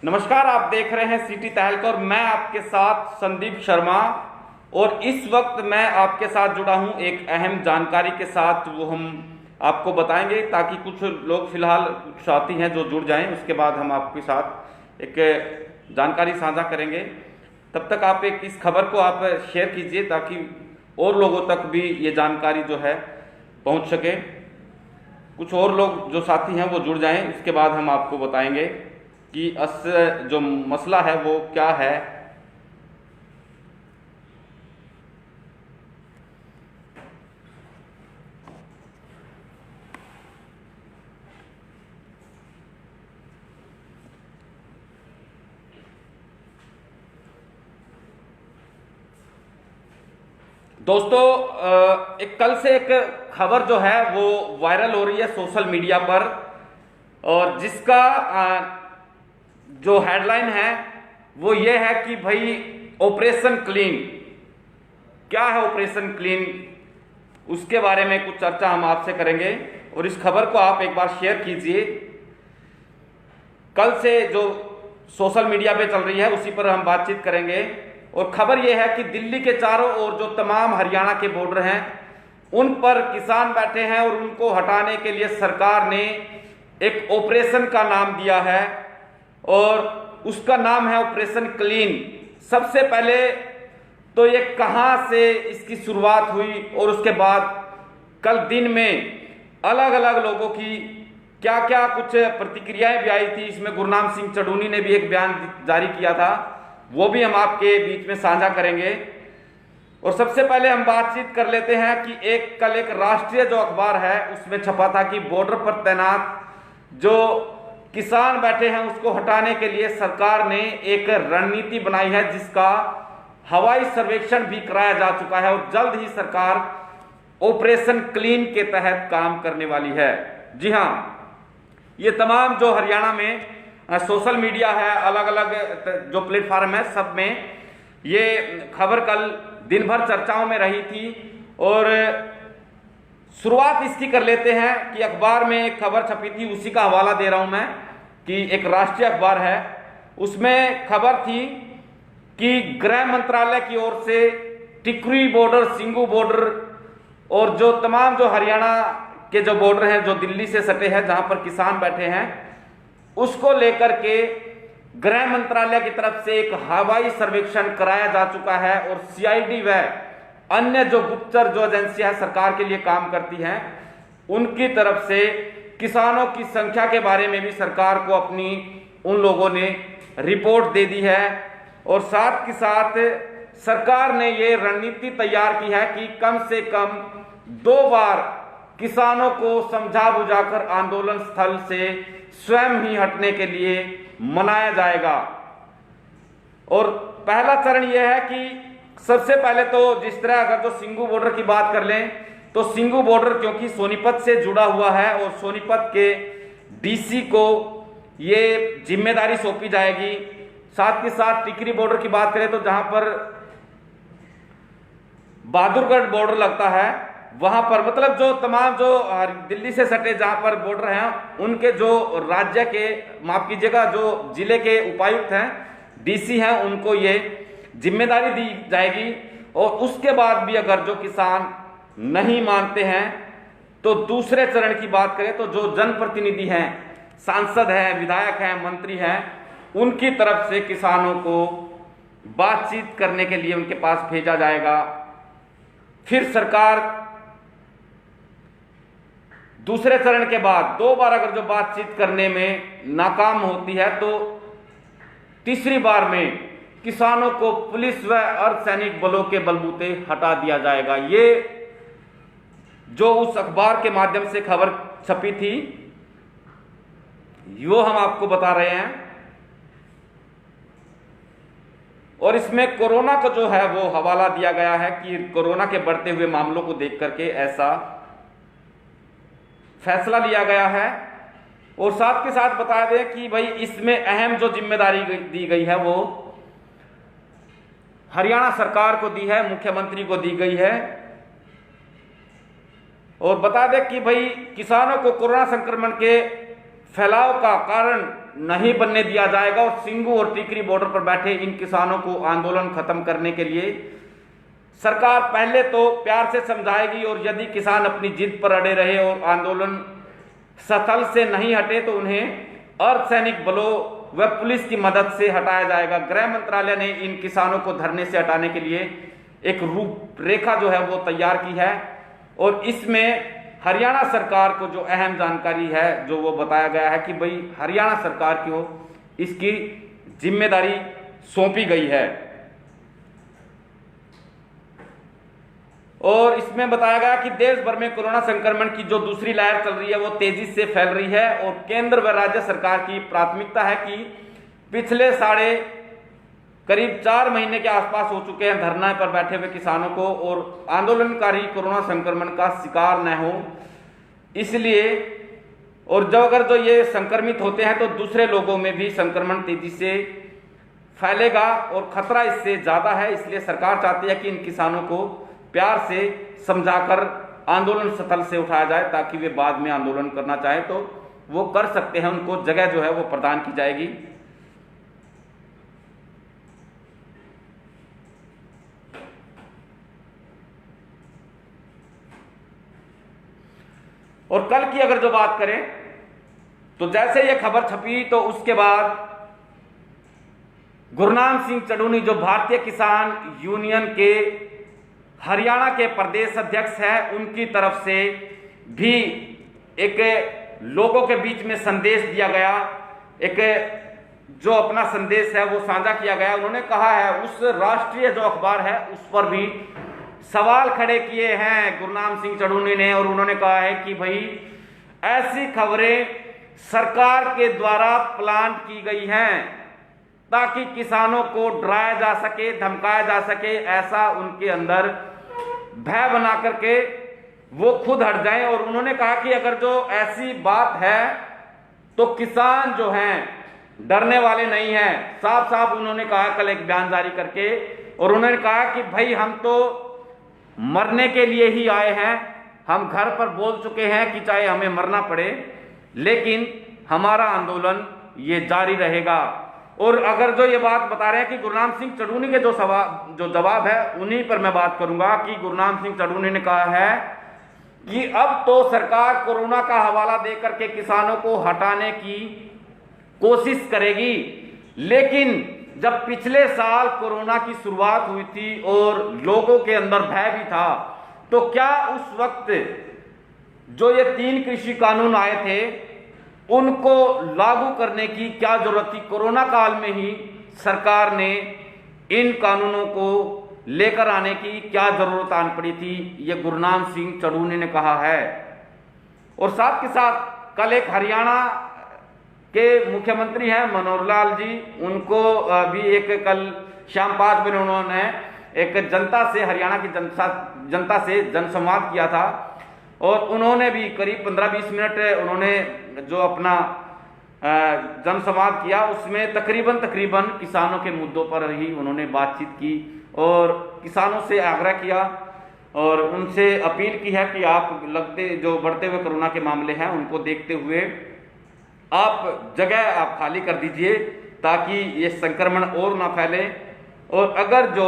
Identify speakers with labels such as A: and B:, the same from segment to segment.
A: नमस्कार, आप देख रहे हैं सिटी तहलका और मैं आपके साथ संदीप शर्मा। और इस वक्त मैं आपके साथ जुड़ा हूं एक अहम जानकारी के साथ, वो हम आपको बताएंगे ताकि कुछ लोग फिलहाल कुछ साथी हैं जो जुड़ जाएं, उसके बाद हम आपके साथ एक जानकारी साझा करेंगे। तब तक आप एक इस खबर को आप शेयर कीजिए ताकि और लोगों तक भी ये जानकारी जो है पहुंच सके। कुछ और लोग जो साथी हैं वो जुड़ जाएं, उसके बाद हम आपको बताएंगे कि जो मसला है वो क्या है। दोस्तों, एक कल से एक खबर जो है वो वायरल हो रही है सोशल मीडिया पर, और जिसका जो हेडलाइन है वो ये है कि भाई ऑपरेशन क्लीन। क्या है ऑपरेशन क्लीन, उसके बारे में कुछ चर्चा हम आपसे करेंगे और इस खबर को आप एक बार शेयर कीजिए। कल से जो सोशल मीडिया पे चल रही है उसी पर हम बातचीत करेंगे। और खबर यह है कि दिल्ली के चारों ओर जो तमाम हरियाणा के बॉर्डर हैं उन पर किसान बैठे हैं और उनको हटाने के लिए सरकार ने एक ऑपरेशन का नाम दिया है और उसका नाम है ऑपरेशन क्लीन। सबसे पहले तो ये कहां से इसकी शुरुआत हुई और उसके बाद कल दिन में अलग अलग लोगों की क्या क्या कुछ प्रतिक्रियाएं भी आई थी। इसमें गुरनाम सिंह चढ़ूनी ने भी एक बयान जारी किया था, वो भी हम आपके बीच में साझा करेंगे। और सबसे पहले हम बातचीत कर लेते हैं कि कल एक राष्ट्रीय जो अखबार है उसमें छपा था कि बॉर्डर पर तैनात जो किसान बैठे हैं उसको हटाने के लिए सरकार ने एक रणनीति बनाई है, जिसका हवाई सर्वेक्षण भी कराया जा चुका है और जल्द ही सरकार ऑपरेशन क्लीन के तहत काम करने वाली है। जी हां, ये तमाम जो हरियाणा में सोशल मीडिया है, अलग अलग जो प्लेटफॉर्म है, सब में ये खबर कल दिन भर चर्चाओं में रही थी। और शुरुआत इसकी कर लेते हैं कि अखबार में एक खबर छपी थी, उसी का हवाला दे रहा हूं मैं, कि एक राष्ट्रीय अखबार है, उसमें खबर थी कि गृह मंत्रालय की ओर से टिकरी बॉर्डर, सिंगू बॉर्डर और जो तमाम जो हरियाणा के जो बॉर्डर हैं जो दिल्ली से सटे हैं जहां पर किसान बैठे हैं, उसको लेकर के गृह मंत्रालय की तरफ से एक हवाई सर्वेक्षण कराया जा चुका है। और सीआईडी व अन्य जो गुप्तचर जो एजेंसियां सरकार के लिए काम करती हैं उनकी तरफ से किसानों की संख्या के बारे में भी सरकार को अपनी उन लोगों ने रिपोर्ट दे दी है। और साथ के साथ सरकार ने ये रणनीति तैयार की है कि कम से कम 2 बार किसानों को समझा बुझाकर आंदोलन स्थल से स्वयं ही हटने के लिए मनाया जाएगा। और पहला चरण यह है कि सबसे पहले तो जिस तरह अगर जो सिंगू बॉर्डर की बात कर लें तो सिंगू बॉर्डर क्योंकि सोनीपत से जुड़ा हुआ है और सोनीपत के डीसी को ये जिम्मेदारी सौंपी जाएगी। साथ के साथ टिकरी बॉर्डर की बात करें तो जहां पर बहादुरगढ़ बॉर्डर लगता है वहां पर मतलब जो तमाम जो दिल्ली से सटे जहां पर बॉर्डर हैं उनके जो राज्य के, माफ कीजिएगा, जो जिले के उपायुक्त हैं, डीसी हैं, उनको ये जिम्मेदारी दी जाएगी। और उसके बाद भी अगर जो किसान नहीं मानते हैं तो दूसरे चरण की बात करें तो जो जनप्रतिनिधि हैं, सांसद हैं, विधायक हैं, मंत्री हैं, उनकी तरफ से किसानों को बातचीत करने के लिए उनके पास भेजा जाएगा। फिर सरकार दूसरे चरण के बाद 2 बार अगर जो बातचीत करने में नाकाम होती है तो तीसरी बार में किसानों को पुलिस व अर्धसैनिक बलों के बलबूते हटा दिया जाएगा। ये जो उस अखबार के माध्यम से खबर छपी थी वो हम आपको बता रहे हैं। और इसमें कोरोना का जो है वो हवाला दिया गया है कि कोरोना के बढ़ते हुए मामलों को देख करके ऐसा फैसला लिया गया है। और साथ के साथ बता दें कि भाई इसमें अहम जो जिम्मेदारी दी गई है वो हरियाणा सरकार को दी है, मुख्यमंत्री को दी गई है। और बता दें कि भाई किसानों को कोरोना संक्रमण के फैलाव का कारण नहीं बनने दिया जाएगा और सिंगू और टिकरी बॉर्डर पर बैठे इन किसानों को आंदोलन खत्म करने के लिए सरकार पहले तो प्यार से समझाएगी और यदि किसान अपनी जिद पर अड़े रहे और आंदोलन स्थल से नहीं हटे तो उन्हें अर्धसैनिक बलों व पुलिस की मदद से हटाया जाएगा। गृह मंत्रालय ने इन किसानों को धरने से हटाने के लिए एक रूपरेखा जो है वो तैयार की है और इसमें हरियाणा सरकार को जो अहम जानकारी है जो वो बताया गया है कि भाई हरियाणा सरकार को इसकी जिम्मेदारी सौंपी गई है। और इसमें बताया गया कि देश भर में कोरोना संक्रमण की जो दूसरी लहर चल रही है वो तेजी से फैल रही है और केंद्र व राज्य सरकार की प्राथमिकता है कि पिछले करीब 4 महीने के आसपास हो चुके हैं धरना पर बैठे हुए किसानों को और आंदोलनकारी कोरोना संक्रमण का शिकार न हो, इसलिए और अगर जो ये संक्रमित होते हैं तो दूसरे लोगों में भी संक्रमण तेजी से फैलेगा और खतरा इससे ज्यादा है। इसलिए सरकार चाहती है कि इन किसानों को प्यार से समझाकर आंदोलन स्थल से उठाया जाए ताकि वे बाद में आंदोलन करना चाहे तो वो कर सकते हैं, उनको जगह जो है वो प्रदान की जाएगी। और कल की अगर जो बात करें तो जैसे ये खबर छपी तो उसके बाद गुरनाम सिंह चढ़ूनी जो भारतीय किसान यूनियन के हरियाणा के प्रदेश अध्यक्ष हैं उनकी तरफ से भी एक लोगों के बीच में संदेश दिया गया, एक जो अपना संदेश है वो साझा किया गया। उन्होंने कहा है उस राष्ट्रीय जो अखबार है उस पर भी सवाल खड़े किए हैं गुरनाम सिंह चढ़ूनी ने और उन्होंने कहा है कि भाई ऐसी खबरें सरकार के द्वारा प्लांट की गई हैं ताकि किसानों को डराया जा सके, धमकाया जा सके, ऐसा उनके अंदर भय बना करके वो खुद हट जाएं। और उन्होंने कहा कि अगर जो ऐसी बात है तो किसान जो हैं डरने वाले नहीं हैं। साफ साफ उन्होंने कहा कल एक बयान जारी करके और उन्होंने कहा कि भाई हम तो मरने के लिए ही आए हैं, हम घर पर बोल चुके हैं कि चाहे हमें मरना पड़े लेकिन हमारा आंदोलन ये जारी रहेगा। और अगर जो ये बात बता रहे हैं कि गुरनाम सिंह चढ़ूनी के जो जवाब है उन्हीं पर मैं बात करूंगा कि गुरनाम सिंह चढ़ूनी ने कहा है कि अब तो सरकार कोरोना का हवाला देकर के किसानों को हटाने की कोशिश करेगी, लेकिन जब पिछले साल कोरोना की शुरुआत हुई थी और लोगों के अंदर भय भी था तो क्या उस वक्त जो ये 3 कृषि कानून आए थे उनको लागू करने की क्या जरूरत थी? कोरोना काल में ही सरकार ने इन कानूनों को लेकर आने की क्या जरूरत आन पड़ी थी, ये गुरनाम सिंह चढ़ूनी ने कहा है। और साथ के साथ कल एक हरियाणा के मुख्यमंत्री हैं मनोहर लाल जी, उनको भी एक कल शाम 5 बजे उन्होंने एक जनता से, हरियाणा की जनता से जनसंवाद किया था और उन्होंने भी करीब 15-20 मिनट उन्होंने जो अपना जनसंवाद किया उसमें तकरीबन किसानों के मुद्दों पर ही उन्होंने बातचीत की और किसानों से आग्रह किया और उनसे अपील की है कि आप जो बढ़ते हुए कोरोना के मामले हैं उनको देखते हुए आप जगह आप खाली कर दीजिए ताकि ये संक्रमण और ना फैले। और अगर जो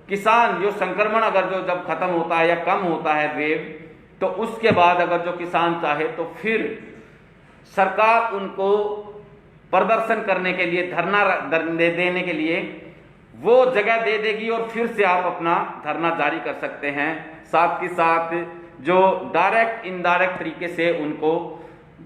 A: किसान जो संक्रमण अगर जो जब खत्म होता है या कम होता है वेव, तो उसके बाद अगर जो किसान चाहे तो फिर सरकार उनको प्रदर्शन करने के लिए, धरना देने के लिए वो जगह दे देगी और फिर से आप अपना धरना जारी कर सकते हैं। साथ ही साथ जो डायरेक्ट इनडायरेक्ट तरीके से उनको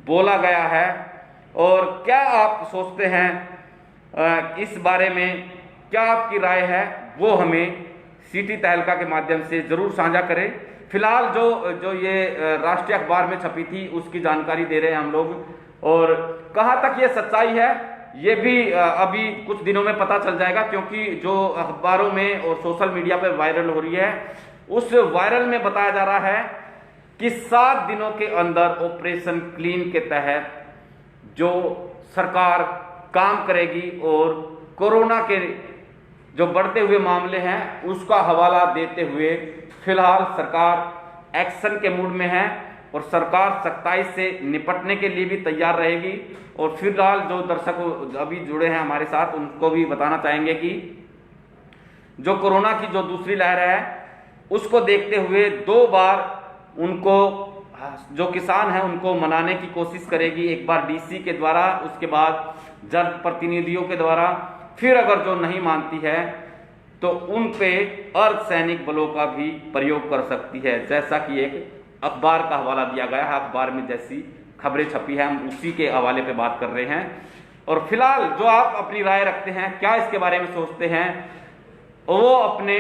A: बोला गया है। और क्या आप सोचते हैं इस बारे में, क्या आपकी राय है, वो हमें सिटी तहलका के माध्यम से जरूर साझा करें। फिलहाल जो ये राष्ट्रीय अखबार में छपी थी उसकी जानकारी दे रहे हैं हम लोग और कहाँ तक ये सच्चाई है ये भी अभी कुछ दिनों में पता चल जाएगा, क्योंकि जो अखबारों में और सोशल मीडिया पर वायरल हो रही है उस वायरल में बताया जा रहा है कि 7 दिनों के अंदर ऑपरेशन क्लीन के तहत जो सरकार काम करेगी और कोरोना के जो बढ़ते हुए मामले हैं उसका हवाला देते हुए फिलहाल सरकार एक्शन के मूड में है और सरकार सख्ताई से निपटने के लिए भी तैयार रहेगी। और फिलहाल जो दर्शक अभी जुड़े हैं हमारे साथ, उनको भी बताना चाहेंगे कि जो कोरोना की जो दूसरी लहर है उसको देखते हुए 2 बार उनको, जो किसान हैं उनको मनाने की कोशिश करेगी, एक बार डीसी के द्वारा, उसके बाद जनप्रतिनिधियों के द्वारा, फिर अगर जो नहीं मानती है तो उन पे अर्धसैनिक बलों का भी प्रयोग कर सकती है, जैसा कि एक अखबार का हवाला दिया गया है। अखबार में जैसी खबरें छपी है हम उसी के हवाले पे बात कर रहे हैं। और फिलहाल जो आप अपनी राय रखते हैं, क्या इसके बारे में सोचते हैं, वो अपने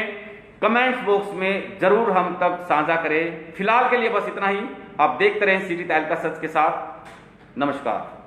A: कमेंट्स बॉक्स में जरूर हम तक साझा करें। फिलहाल के लिए बस इतना ही। आप देखते रहें सिटी तहलका सच के साथ। नमस्कार।